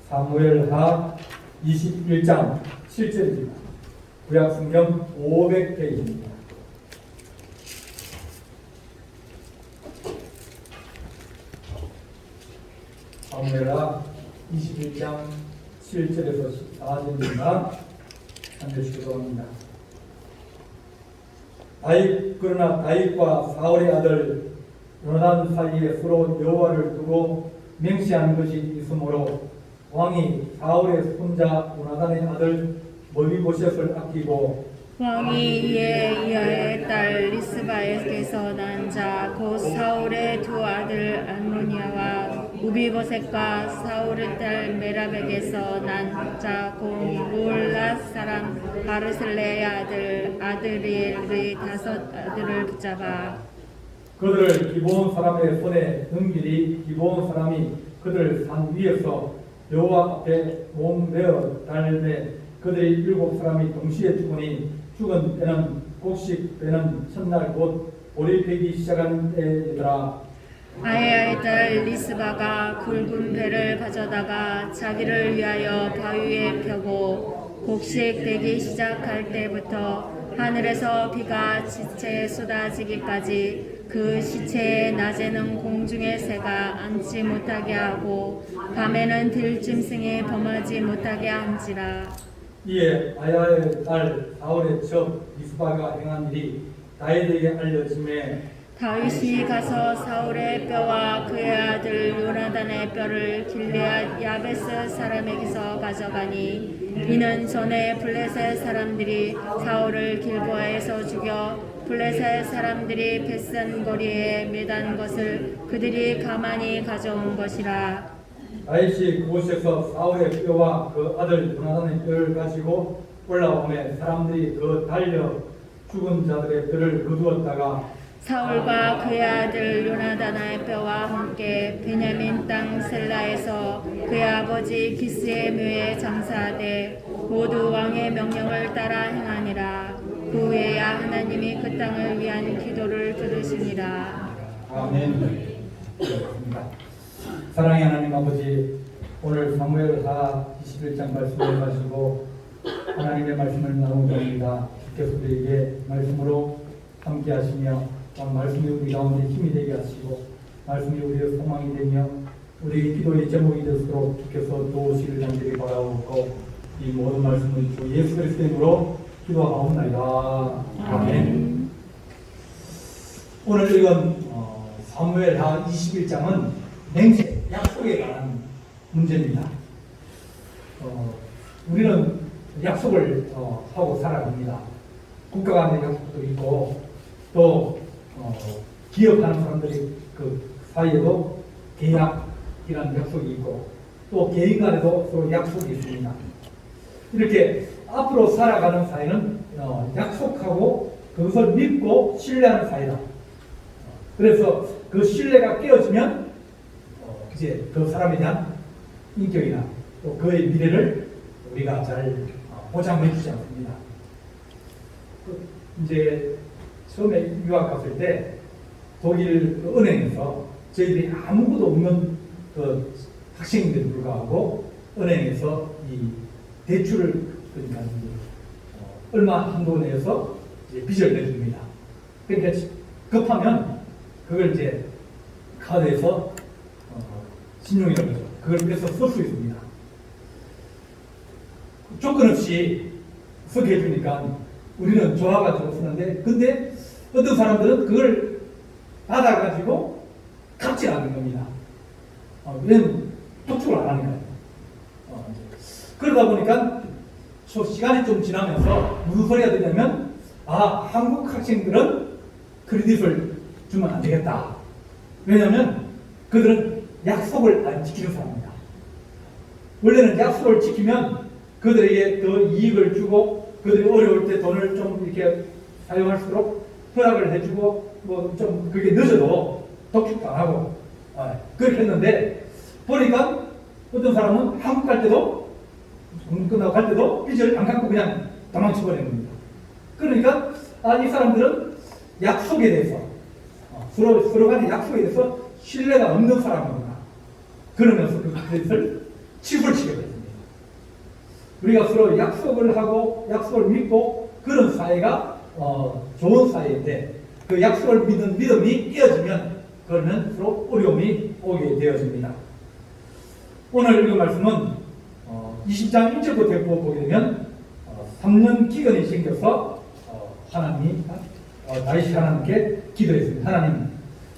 사무엘하 21장 7절입니다. 구약성경 500페이지입니다. 사무엘하 21장 7절에서 14절입니다. 참여주시기 바랍니다. 그러나 다윗과 사울의 아들 요나단 사이에 서로 여호와를 두고 맹세한 것이 있으므로 왕이 사울의 손자 요나단의 아들 머비보셋을 아끼고 왕이 이에 이하의 딸 리스바에게서 난 자 곧 사울의 두 아들 알모니아와 우비보셋과 사울의 딸 메랍에게서 난 자 곧 무올랏 사람 바르셀레의 아들 아드리엘의 5 아들을 붙잡아 그들을 기브온 사람의 손에 넘기니 기브온 사람이 그들 산 위에서 여호와 앞에 몸베어 달매 그들이 7 사람이 동시에 죽으니 죽은 때는 곡식 빼는 첫날 곧 보리 패기 시작한 때이더라. 아야의 딸 리스바가 굵은 배를 가져다가 자기를 위하여 바위에 펴고 곡식 되기 시작할 때부터 하늘에서 비가 지체에 쏟아지기까지 그 시체에 낮에는 공중의 새가 앉지 못하게 하고 밤에는 들짐승이 범하지 못하게 한지라. 이에 아야의 딸 사울의 첩 리스바가 행한 일이 다윗에게 알려짐에 다윗이 가서 사울의 뼈와 그의 아들 요나단의 뼈를 길르앗 야베스 사람에게서 가져가니 이는 전에 블레셋 사람들이 사울을 길보아에서 죽여 블레셋 사람들이 벳산 거리에 매단 것을 그들이 가만히 가져온 것이라. 다윗이 그곳에서 사울의 뼈와 그 아들 요나단의 뼈를 가지고 올라오매 사람들이 그 달려 죽은 자들의 뼈를 거두었다가 사울과 그의 아들 요나단의 뼈와 함께 베냐민 땅 셀라에서 그의 아버지 기스의 묘에 장사하되 모두 왕의 명령을 따라 행하니라. 그 후에야 하나님이 그 땅을 위한 기도를 들으시니라. 아멘. 사랑의 하나님 아버지, 오늘 사무엘하 21장 말씀을 가지고 하나님의 말씀을 나누옵니다. 주께서 우리에게 말씀으로 함께 하시며 말씀이 우리 가운데 힘이 되게 하시고 말씀이 우리의 소망이 되며 우리의 기도의 제목이 되도록 주께서 도우시기를 간절히 바라옵고 이 모든 말씀을 주 예수 그리스도의 이름으로 기도하옵나이다. 아멘. 오늘 읽은 사무엘하 21장은 맹세, 약속에 관한 문제입니다. 우리는 약속을 하고 살아갑니다. 국가 간의 약속도 있고 또 기업하는 사람들이 그 사이에도 계약이라는 약속이 있고 또 개인 간에도 서로 약속이 있습니다. 이렇게 앞으로 살아가는 사이는 약속하고 그것을 믿고 신뢰하는 사이다. 그래서 그 신뢰가 깨어지면 이제 그 사람에 대한 인격이나 또 그의 미래를 우리가 잘 보장해 주지 않습니다. 이제 처음에 유학 갔을 때 독일 은행에서 저희들이 아무것도 없는 그 학생인데도 불구하고 은행에서 이 대출을 그러니까 얼마 한도 내에서 이제 빚을 내줍니다. 그러니까 급하면 그걸 이제 카드에서 신용이라고 하죠. 그걸 빼서 쓸 수 있습니다. 조건 없이 쓰게 해주니까 우리는 좋아가지고 쓰는데 근데 어떤 사람들은 그걸 받아가지고 갚지 않는 겁니다. 왜냐면 독촉을 안 하니까요. 그러다 보니까 시간이 좀 지나면서 무슨 소리가 되냐면 한국 학생들은 크레딧을 주면 안 되겠다. 왜냐하면 그들은 약속을 안 지키는 사람입니다. 원래는 약속을 지키면 그들에게 더 이익을 주고 그들이 어려울 때 돈을 좀 이렇게 사용할수록 허락을 해주고 뭐 좀 그게 늦어도 독촉당하고 그렇게 했는데 보니까 어떤 사람은 한국 갈 때도 공부 끝나고 갈 때도 빚을 안 갚고 그냥 도망쳐버리는 겁니다. 그러니까 이 사람들은 약속에 대해서 서로 간의 약속에 대해서 신뢰가 없는 사람이구나. 그러면서 그 크레딧을 치부를 치게 됐습니다. 우리가 서로 약속을 하고 약속을 믿고 그런 사이가 좋은 사이인데 그 약속을 믿는 믿음이 깨어지면 그러면 서로 어려움이 오게 되어집니다. 오늘 읽은 말씀은 20장 1절부터 보게 되면 3년 기근이 생겨서 하나님이 다윗이 하나님께 기도했습니다. 하나님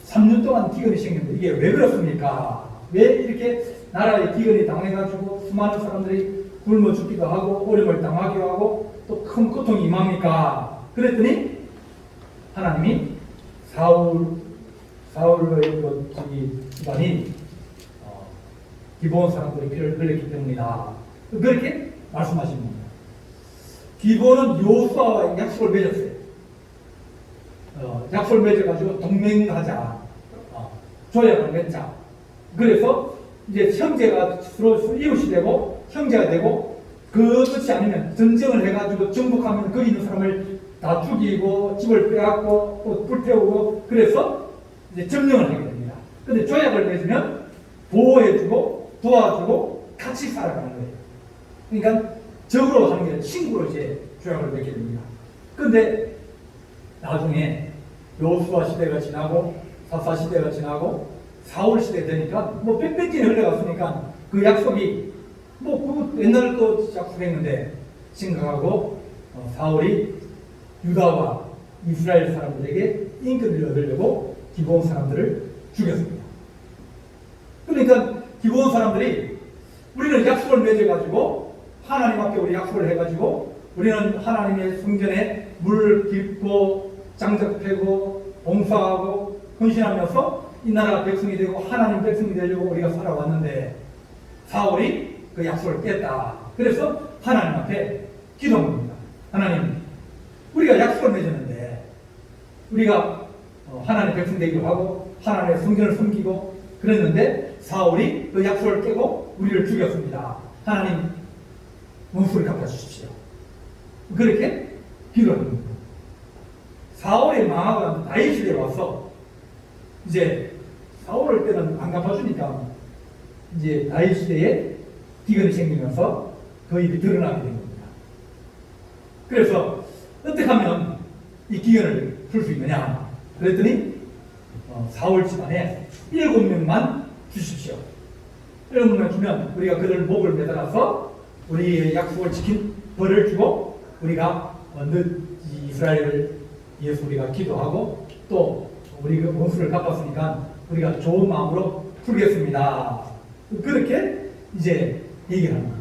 3년 동안 기근이 생겼는데 이게 왜 그렇습니까? 왜 이렇게 나라에 기근이 당해가지고 수많은 사람들이 굶어 죽기도 하고 어려움을 당하기도 하고 또 큰 고통이 임합니까? 그랬더니 하나님이 사울의 집안이 기브온 사람들의 피를 흘렸기 때문이다. 그렇게 말씀하신 겁니다. 기브온은 여호수아와 약속을 맺었어요. 약속을 맺어가지고 동맹하자, 조약을 맺자. 그래서 이제 형제가 서로 이웃이 되고 형제가 되고 그렇지 않으면 전쟁을 해가지고 정복하면 거기 있는 사람을 다 죽이고 집을 빼앗고 또 불태우고 그래서 이제 점령을 하게 됩니다. 근데 조약을 맺으면 보호해주고 도와주고 같이 살아가는 거예요. 그러니까 적으로 하는 게 아니라 친구로 이제 조약을 맺게 됩니다. 근데 나중에 여호수아 시대가 지나고 사사 시대가 지나고 사울 시대 되니까 뭐 빽빽히 흘러갔으니까 그 약속이 뭐 그 옛날 거 약속했는데 생각하고 사울이 유다와 이스라엘 사람들에게 인권을 얻으려고 기브온 사람들을 죽였습니다. 그러니까 기브온 사람들이 우리는 약속을 맺어가지고 하나님 앞에 우리 약속을 해가지고 우리는 하나님의 성전에 물 깃고 장작 패고 봉사하고 헌신하면서 이 나라가 백성이 되고 하나님 백성이 되려고 우리가 살아왔는데 사울이 그 약속을 깼다. 그래서 하나님 앞에 기도한 겁니다. 하나님, 우리가 약속을 맺었는데 우리가 하나님의 백성 되기도 하고 하나님의 성전을 섬기고 그랬는데 사울이 그 약속을 깨고 우리를 죽였습니다. 하나님 원수를 갚아주십시오. 그렇게 기도를 합니다. 사울의 망하고 다윗 시대에 와서 이제 사울을 때는 안 갚아주니까 이제 다윗 시대에 기근이 생기면서 그 일이 드러나게 된 겁니다. 그래서 어떻게 하면 이 기근을 풀 수 있느냐 그랬더니 사울 집안에 7명만 주십시오. 7명만 주면 우리가 그들 목을 매달아서 우리의 약속을 지킨 벌을 주고 우리가 이스라엘을 위해서 우리가 기도하고 또 우리 그 원수를 갚았으니까 우리가 좋은 마음으로 풀겠습니다. 그렇게 이제 얘기를 합니다.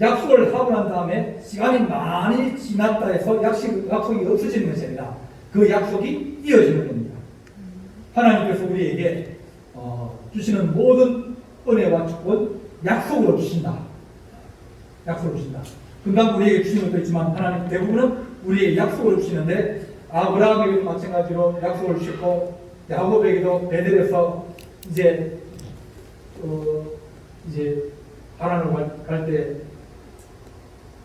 약속을 하고 난 다음에 시간이 많이 지났다 해서 약속이 없어지는 것이 아니라 그 약속이 이어지는 겁니다. 하나님께서 우리에게 주시는 모든 은혜와 축복은 약속으로 주신다. 약속으로 주신다. 금방 우리에게 주시는 것도 있지만 하나님 대부분은 우리에게 약속을 주시는데 아브라함에게도 마찬가지로 약속을 주셨고 야곱에게도 베델에서 이제 하나님을 갈 때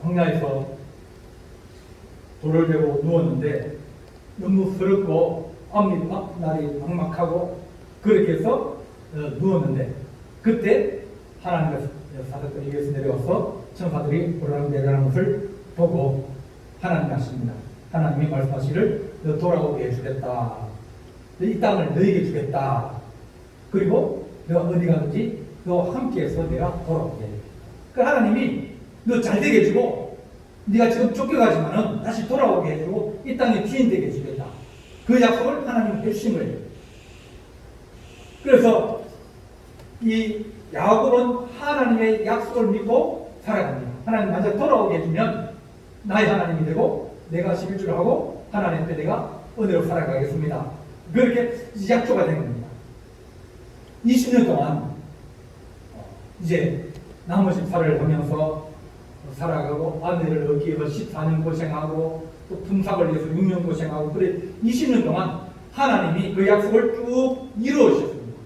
광야에서 돌을 베고 누웠는데 너무 서럽고 앞날이 막막하고 그렇게 해서 누웠는데 그때 하나님의 사람들이 위에서 내려와서 천사들이 오르락 내리라는 것을 보고 하나님이 하십니다. 하나님이 말씀하시기를 너 돌아오게 해주겠다. 이 땅을 너에게 주겠다. 그리고 너가 어디 가든지 너와 함께해서 내가 돌아오게 해주겠다. 그 하나님이 너 잘되게 해주고 네가 지금 쫓겨가지만은 다시 돌아오게 해주고 이 땅에 주인되게 해주겠다. 그 약속을 하나님이 해주신 거예요. 그래서 이 야곱은 하나님의 약속을 믿고 살아갑니다. 하나님 먼저 돌아오게 해주면 나의 하나님이 되고 내가 11주를 하고 하나님 앞에 내가 은혜로 살아가겠습니다. 그렇게 약조가 된 겁니다. 20년 동안 이제 나머지 살을 하면서 살아가고 아내를 얻기 위해서 14년 고생하고 또 품삭을 위해서 6년 고생하고 그래 20년 동안 하나님이 그 약속을 쭉 이루어주셨습니다.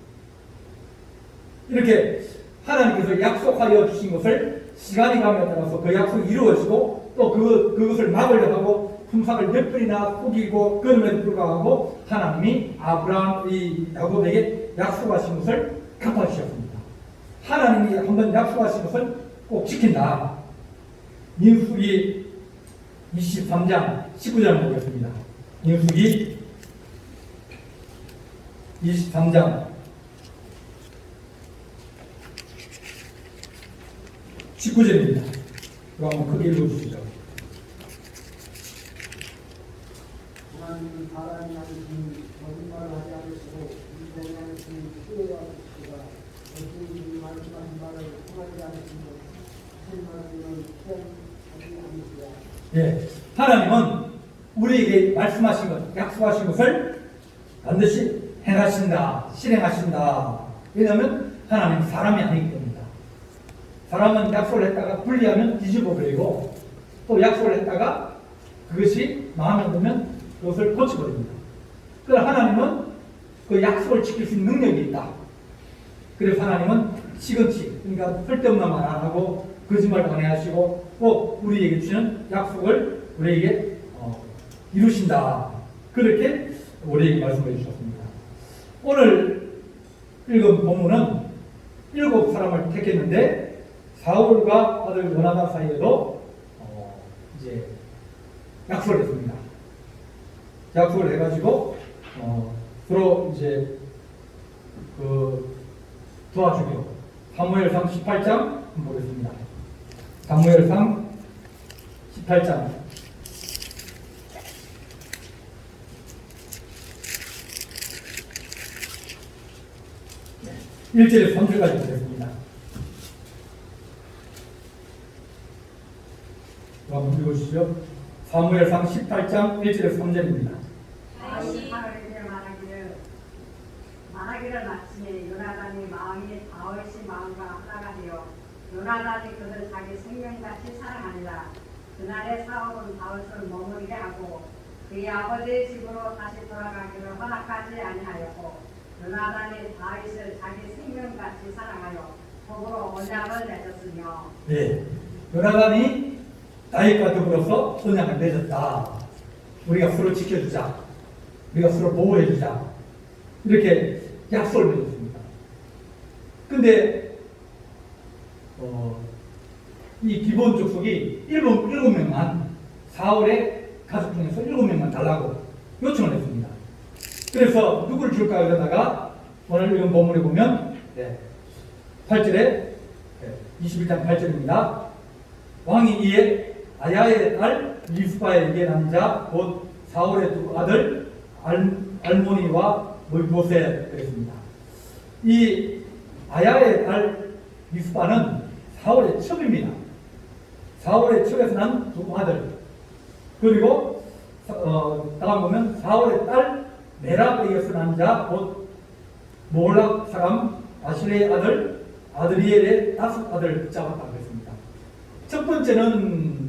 이렇게 하나님께서 약속하여 주신 것을 시간이 감에 따라서 그 약속이 이루어지고 또 그것을 막으려 하고 품삭을 몇 번이나 꾸기고 그럼에도 불구하고 하나님이 아브라함 이 야곱에게 약속하신 것을 갚아주셨습니다. 하나님이 한번 약속하신 것을 꼭 지킨다. 민수기 23장 19절 보겠습니다. 민수기 23장 19절입니다. 이거 한번 크게 읽어주시죠. 하나님은 바람이 하시는 거짓말을 하지 않으시고 인생하는 주님 피해하시기가 어찌 말씀하신 말을 통하지 않으시고 하신 말씀은 피하지 않으시라. 예, 하나님은 우리에게 말씀하신 것, 약속하신 것을 반드시 행하신다, 실행하신다. 왜냐하면 하나님은 사람이 아니기 때문이다. 사람은 약속을 했다가 분리하면 뒤집어 버리고 또 약속을 했다가 그것이 마음에 들면 그것을 고쳐버립니다. 그러나 하나님은 그 약속을 지킬 수 있는 능력이 있다. 그래서 하나님은 시금치, 그러니까 쓸데없는 말 안 하고 거짓말 안 하시고 꼭 우리에게 주시는 약속을 우리에게 이루신다. 그렇게 우리에게 말씀해 주셨습니다. 오늘 읽은 본문은 7 사람을 택했는데 사울과 아들 요나단 사이에도 이제 약속을 했습니다. 약속을 해가지고 서로 이제 그 도와주기로 사무엘상 18장 한번 보겠습니다. 사무엘상 18장 1절에서 3절까지 보겠습니다. 한번 읽어주시죠. 사무엘상 18장 1절에서 3절입니다. 다시 말하기를 마침에 요나단이 마음이 다윗의 마음과 하나가 되어 요나단이 그를 자기 생명같이 사랑하니라. 그날에 사울은 다윗을 머무르게 하고 그의 아버지의 집으로 다시 돌아가기를 허락하지 아니하였고 요나단이 다윗을 자기 생명같이 사랑하여 속으로 언약을 맺었으며. 네, 요나단이 다윗과 더불어서 언약을 맺었다. 우리가 서로 지켜주자. 우리가 서로 보호해주자. 이렇게 약속을 맺었습니다. 근데 이 기본 족속이 7명만 사울의 가족 중에서 7명만 달라고 요청을 했습니다. 그래서 누구를 줄까 그러다가 오늘 읽은 본문에 보면 8절에 21장 8절입니다. 왕이 이에 아야의 딸 리스바에게 난 자 곧 사울의 두 아들 알모니와 모세 그랬습니다. 이 아야의 딸 리스바는 사울의 첩입니다. 사울의 첩에서 난 두 아들. 그리고 다음 보면 사울의 딸 메랍에게서 난 자 곧 몰락 사람 아실의 아들 아드리엘의 5 아들 잡았다고 했습니다. 첫 번째는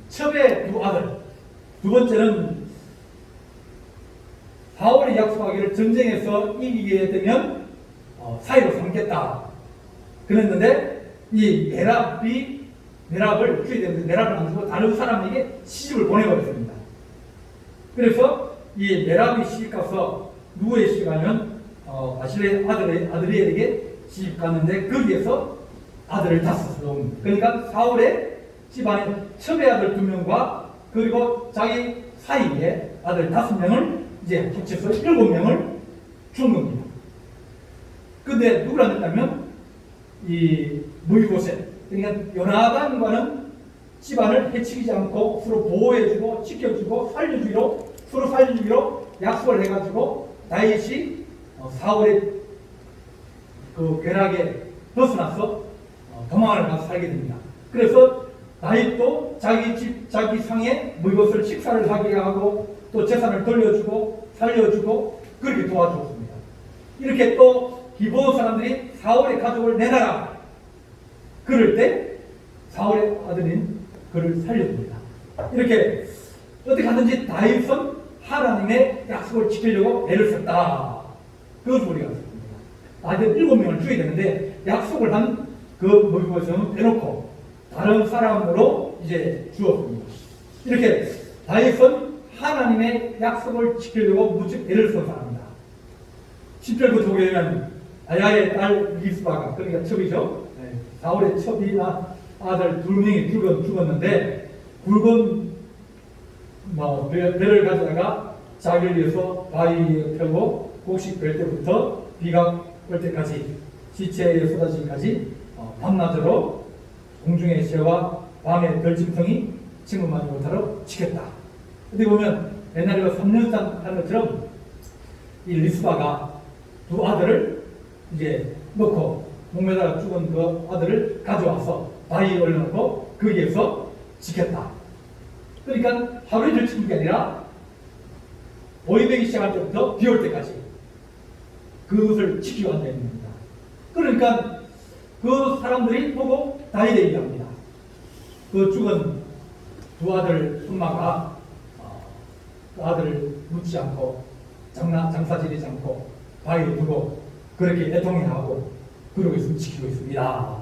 첩의 두 아들, 두 번째는 사울이 약속하기를 전쟁에서 이기게 되면 사이로 삼겠다. 그랬는데 이 메랍을 주게 되는데 메랍을 안 주고 다른 사람에게 시집을 보내버렸습니다. 그래서 이 메랍이 시집가서 누구의 시집가면 아실의 아드리엘에게 시집갔는데 거기에서 아들을 5명, 그러니까 사울의 집안에 첩의 아들 2명과 그리고 자기 사이에 아들 5명을 이제 합쳐서 7명을 준 겁니다. 근데 누구를 했냐면 이 무이보셋, 그러니까 요나단과는 집안을 해치지 않고 서로 보호해주고 지켜주고 서로 살려주기로 약속을 해가지고 다윗이 사울의 그 괴락에 벗어나서 도망을 가서 살게 됩니다. 그래서 다윗도 자기 집, 자기 상에 무이봇을 식사를 하게 하고 또 재산을 돌려주고 살려주고 그렇게 도와주었습니다. 이렇게 또 기브온 사람들이 사울의 가족을 내놔라. 그럴 때 사울의 아들인 그를 살려줍니다. 이렇게 어떻게 하든지 다윗은 하나님의 약속을 지키려고 애를 썼다. 그것을 우리가 썼습니다. 아들 7명을 줘야 되는데 약속을 한 그 무이봇은 빼놓고 다른 사람으로 이제 주었습니다. 이렇게 다윗은 하나님의 약속을 지키려고 무척 애를 쓴 사람입니다. 10절부터 보게 되면 아야의 딸 리스바가, 그러니까 첩이죠. 사울의 첩이나 아들 2명이 죽었는데 굵은 배를 가져다가 자기를 위해서 바위에 펴고 곡식 뺄 때부터 비가 올 때까지 시체에 쏟아지기까지 밤낮으로 공중의 새와 밤의 별짐승이 침범하지 못하도록 지켰다. 어디 보면 옛날에 3년산 하는 것처럼 이 리스바가 2 아들을 이제 넣고 목매다가 죽은 그 아들을 가져와서 바위에 올려놓고 거기에서 지켰다. 그러니까 하루 이틀 지킨 게 아니라 보이되기 시작할 때부터 비 올 때까지 그것을 지키고 앉아 있는 겁니다. 그러니까 그 사람들이 보고 다윗에 얘기합니다. 그 죽은 2 아들 엄마가 그 아들을 묻지 않고 장사 지리지 않고 바위에 두고 그렇게 애통해하고 그러고 있으면 지키고 있습니다.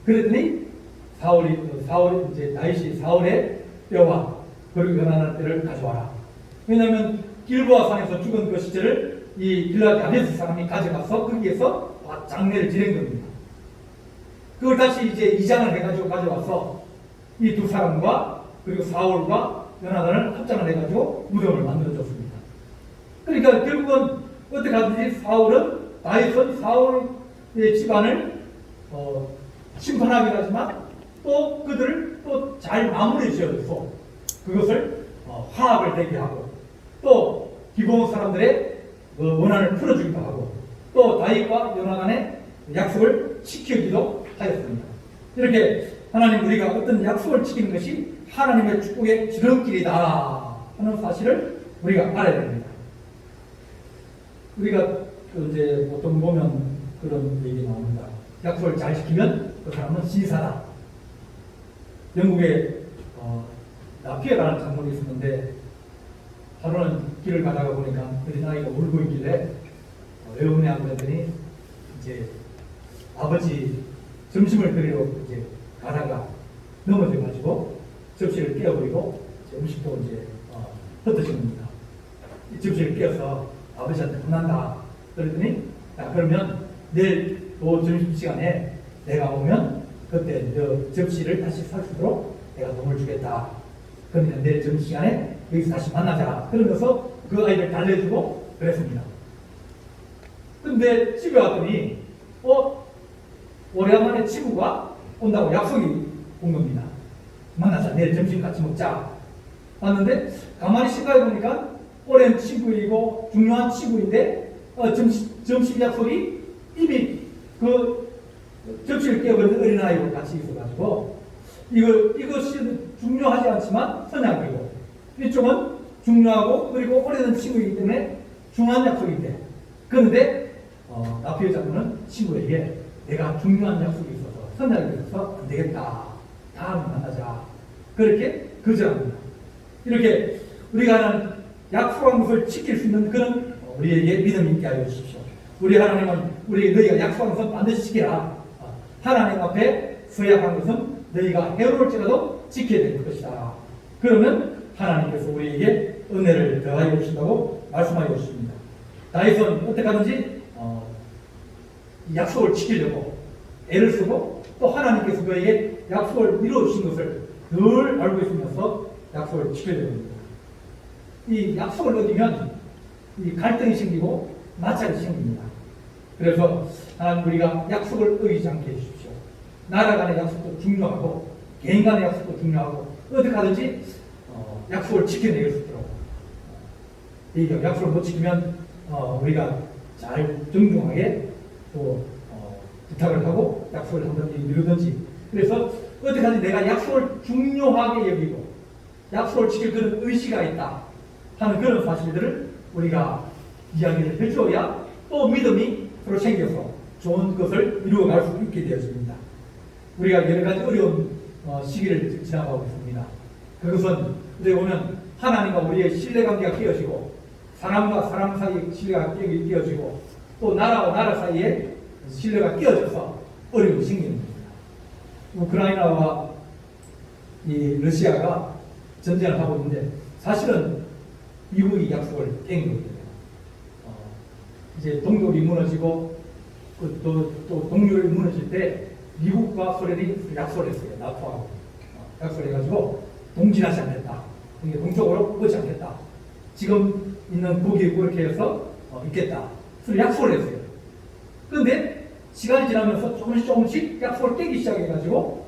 그랬더니 사울이 이제 다윗이 사울의 뼈와 그리고 연하는 뼈를 가져와라. 왜냐하면 길보아 산에서 죽은 그 시체를 이 길라앗 야베스 사람이 가져가서 거기에서 장례를 지낸 겁니다. 그걸 다시 이제 2장을 해가지고 가져와서 이 2 사람과 그리고 사울과 요나단을 합장을 해가지고 무덤을 만들어줬습니다. 그러니까 결국은 어떻게 하든지 다윗은 사울의 집안을 심판하긴 하지만 또 그들을 또 잘 마무리 지어서 그것을 화합을 되게 하고 또 기브온 사람들의 원한을 풀어주기도 하고 또 다윗과 요나단의 약속을 지키기도 하였습니다. 이렇게 하나님 우리가 어떤 약속을 지키는 것이 하나님의 축복의 지름길이다 하는 사실을 우리가 알아야 됩니다. 우리가 이제 보통 보면 그런 얘기 나옵니다. 약속을 잘 지키면 그 사람은 신사다. 영국에 나피에라는 장군이 있었는데 하루는 길을 가다가 보니까 어린아이가 울고 있길래 왜 우냐 그랬더니 이제 아버지 점심을 드리러 이제 가다가 넘어져가지고 접시를 깨어버리고 음식도 이제 흩어진 겁니다. 이 접시를 깨어서 아버지한테 혼난다. 그랬더니 그러면 내일 또 점심시간에 내가 오면 그때 너 접시를 다시 살 수 있도록 내가 도움을 주겠다. 그러니까 내일 점심시간에 여기서 다시 만나자. 그러면서 그 아이를 달래주고 그랬습니다. 근데 집에 왔더니 오래간만에 친구가 온다고 약속이 온 겁니다. 만나자. 내일 점심 같이 먹자. 왔는데 가만히 생각해 보니까 오랜 친구이고 중요한 친구인데 점심 약속이 이미 그 접시를 깨어버린 어린아이와 같이 있어가지고 이것이 중요하지 않지만 선약이고 이쪽은 중요하고 그리고 오래된 친구이기 때문에 중요한 약속인데 그런데 나피의 장군은 친구에게 내가 중요한 약속이 있어서 선약이 있어서 안 되겠다. 다음에 만나자. 그렇게 거절합니다. 이렇게 우리가 하는 약속한 것을 지킬 수 있는 그런 우리에게 믿음이 있게 하여 주십시오. 우리 하나님은 너희가 약속한 것은 반드시 지키라. 하나님 앞에 서약한 것은 너희가 해로울지라도 지켜야 될 것이다. 그러면 하나님께서 우리에게 은혜를 더하여 주신다고 말씀하여 주십니다. 다윗은 어떻게 하든지 약속을 지키려고 애를 쓰고 또 하나님께서 그에게 약속을 이루어주신 것을 늘 알고 있으면서 약속을 지키려고 합니다. 이 약속을 어기면 이 갈등이 생기고 마찰이 생깁니다. 그래서 하나님 우리가 약속을 어기지 않게 해주십시오. 나라 간의 약속도 중요하고 개인 간의 약속도 중요하고 어떻게 하든지 약속을 지켜내길 수 있도록 이 약속을 못 지키면 우리가 잘 정중하게 또 부탁을 하고 약속을 한번 미루든지 그래서 어떻게 하든지 내가 약속을 중요하게 여기고 약속을 지킬 그런 의지가 있다 하는 그런 사실들을 우리가 이야기를 해줘야 또 믿음이 서로 생겨서 좋은 것을 이루어갈 수 있게 되어집니다. 우리가 여러 가지 어려운 시기를 지나가고 있습니다. 그것은 어떻게 보면 하나님과 우리의 신뢰관계가 깨어지고 사람과 사람 사이에 신뢰가 깨어지고 또 나라와 나라 사이에 신뢰가 깨어져서 어려움이 생기는 겁니다. 우크라이나와 이 러시아가 전쟁을 하고 있는데 사실은 미국이 약속을 깬 겁니다. 이제 동독이 무너지고 또 동유럽이 무너질 때 미국과 소련이 약속을 했어요. 나토하고 약속을 해가지고 동진하지 않겠다. 이게 동쪽으로 오지 않겠다. 지금 있는 북이 그렇게 해서 있겠다. 그래서 약속을 했어요. 그런데 시간이 지나면서 조금씩 약속을 깨기 시작해가지고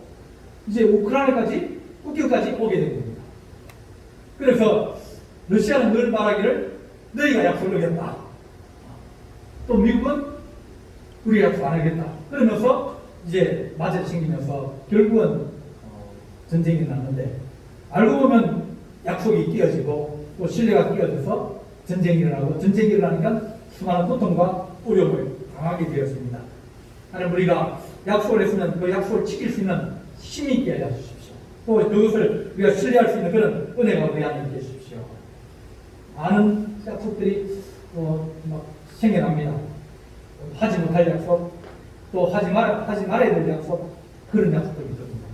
이제 우크라이나까지 국경까지 오게 된 겁니다. 그래서 러시아는 늘 말하기를 너희가 약속을 어겼다. 또 미국은 우리 약속 안 하겠다. 그러면서 이제 맞아 생기면서 결국은 전쟁이 났는데 알고 보면 약속이 끼어지고 또 신뢰가 끼어져서 전쟁이 일어나고 전쟁이 일어나니까 수많은 고통과 어려움을 당하게 되었습니다. 하나님 우리가 약속을 했으면 그 약속을 지킬 수 있는 힘이 있게 해주십시오. 또 그것을 우리가 신뢰할 수 있는 그런 은혜가 우리 안에 있게 해주십시오. 많은 약속들이 막 생겨납니다. 하지 못할 약속, 또 하지 말아야 될 약속, 그런 약속들이 있습니다.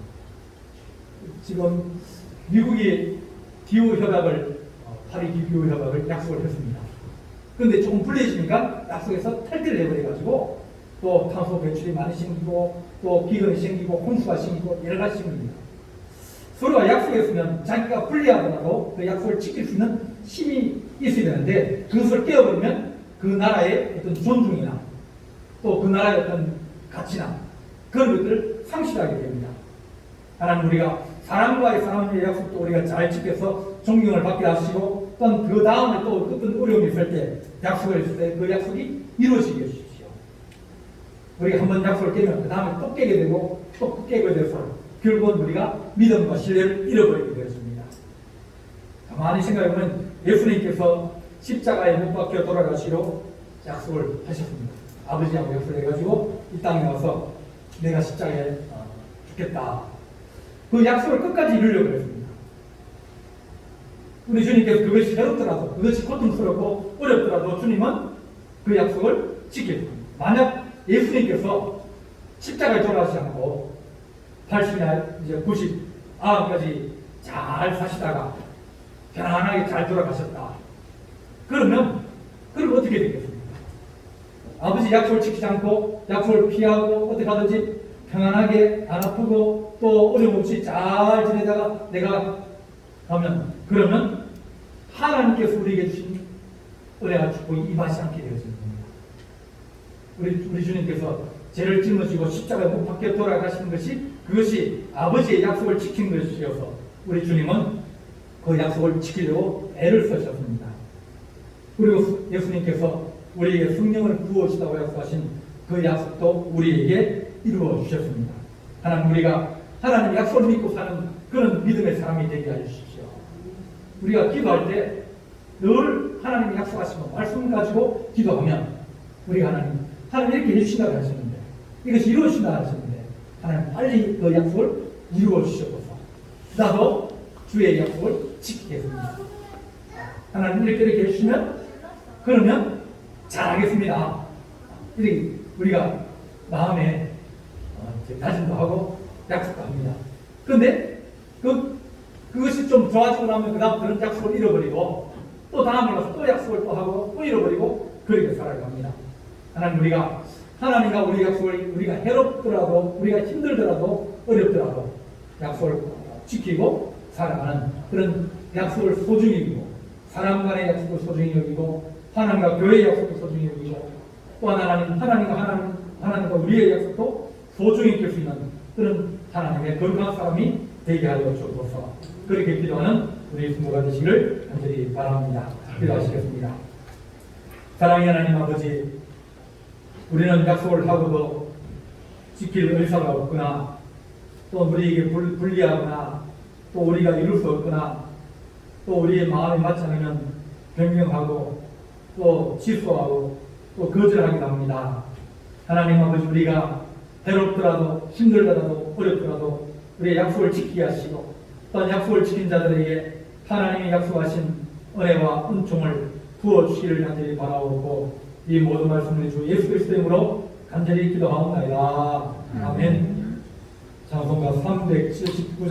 지금 미국이 기후협약을, 파리 기후협약을 약속을 했습니다. 그런데 조금 불리해지니까 약속에서 탈퇴를 해버려가지고 또 탄소 배출이 많이 생기고 또 기근이 생기고 홍수가 생기고 여러 가지 생깁니다. 서로가 약속했으면 자기가 불리하더라도 그 약속을 지킬 수 있는 힘이 있어야 되는데 그것을 깨어버리면 그 나라의 어떤 존중이나 또 그 나라의 어떤 가치나 그런 것들을 상실하게 됩니다. 하나님 우리가 사람과의 사람의 약속도 우리가 잘 지켜서 존경을 받게 하시고 또한 그 다음에 또 어떤 어려움이 있을 때 약속을 했을 때 그 약속이 이루어지게 해주십시오. 우리가 한번 약속을 깨면 그 다음에 또 깨게 되고 또 깨게 돼서 결국은 우리가 믿음과 신뢰를 잃어버리게 되었습니다. 가만히 생각해보면 예수님께서 십자가에 못 박혀 돌아가시러 약속을 하셨습니다. 아버지하고 약속을 해가지고 이 땅에 와서 내가 십자가에 죽겠다. 그 약속을 끝까지 이루려고 했습니다. 우리 주님께서 그것이 어렵더라도 그것이 고통스럽고 어렵더라도 주님은 그 약속을 지킬 겁니다. 만약 예수님께서 십자가에 돌아가지 않고 80년 이제 90까지 잘 사시다가 편안하게 잘 돌아가셨다. 그러면 어떻게 되겠습니까? 아버지 약속을 지키지 않고 약속을 피하고 어떻게 하든지 편안하게 안 아프고 또 어려움 없이 잘 지내다가 내가 가면 그러면 하나님께서 우리에게 주신 은혜와 축복이 임하지 않게 되어집니다. 우리 주님께서 죄를 짊어지고 십자가에 못 박혀 돌아가시는 것이 그것이 아버지의 약속을 지킨 것이어서 우리 주님은 그 약속을 지키려고 애를 쓰셨습니다. 그리고 예수님께서 우리에게 성령을 부어주시다고 약속하신 그 약속도 우리에게 이루어 주셨습니다. 하나님 우리가 하나님 약속을 믿고 사는 그런 믿음의 사람이 되게 해주십시오. 우리가 기도할 때 늘 하나님이 약속하신 말씀 가지고 기도하면 우리가 하나님 이렇게 해주신다고 하시는데 이것이 이루어진다 하시는데 하나님 빨리 그 약속을 이루어 주셔서 나도 주의 약속을 지키겠습니다. 하나님 이렇게 해주시면 그러면 잘하겠습니다. 이렇게 우리가 마음에 다짐도 하고 약속도 합니다. 그런데 그것이 좀 좋아지고 나면 그 다음 그런 약속을 잃어버리고 또 다음에 가서 또 약속을 또 하고 또 잃어버리고 그렇게 살아갑니다. 하나님 우리가 하나님과 우리 약속을 우리가 해롭더라도 우리가 힘들더라도 어렵더라도 약속을 지키고 살아가는 그런 약속을 소중히 여기고 사람 간의 약속을 소중히 여기고 하나님과 교회의 약속도 소중히 여기고 또 하나님과 우리의 약속도 소중히 낄 수 있는 그런 하나님의 거룩한 사람이 되게 하여 주옵소서. 그렇게 기도하는 우리 성도가 되시기를 간절히 바랍니다. 기도하시겠습니다. 사랑의 하나님 아버지, 우리는 약속을 하고도 지킬 의사가 없거나 또 우리에게 불리하거나 또 우리가 이룰 수 없거나 또 우리의 마음에 맞지 않으면 변경하고 또 취소하고 또 거절하기도 합니다. 하나님 아버지, 우리가 괴롭더라도 힘들더라도 어렵더라도 우리의 약속을 지키게 하시고 또한 약속을 지킨 자들에게 하나님이 약속하신 은혜와 은총을 부어주시기를 간절히 바라오고 이 모든 말씀을 주 예수 그리스도의 이름으로 간절히 기도하옵나이다. 아멘. 찬송가 379장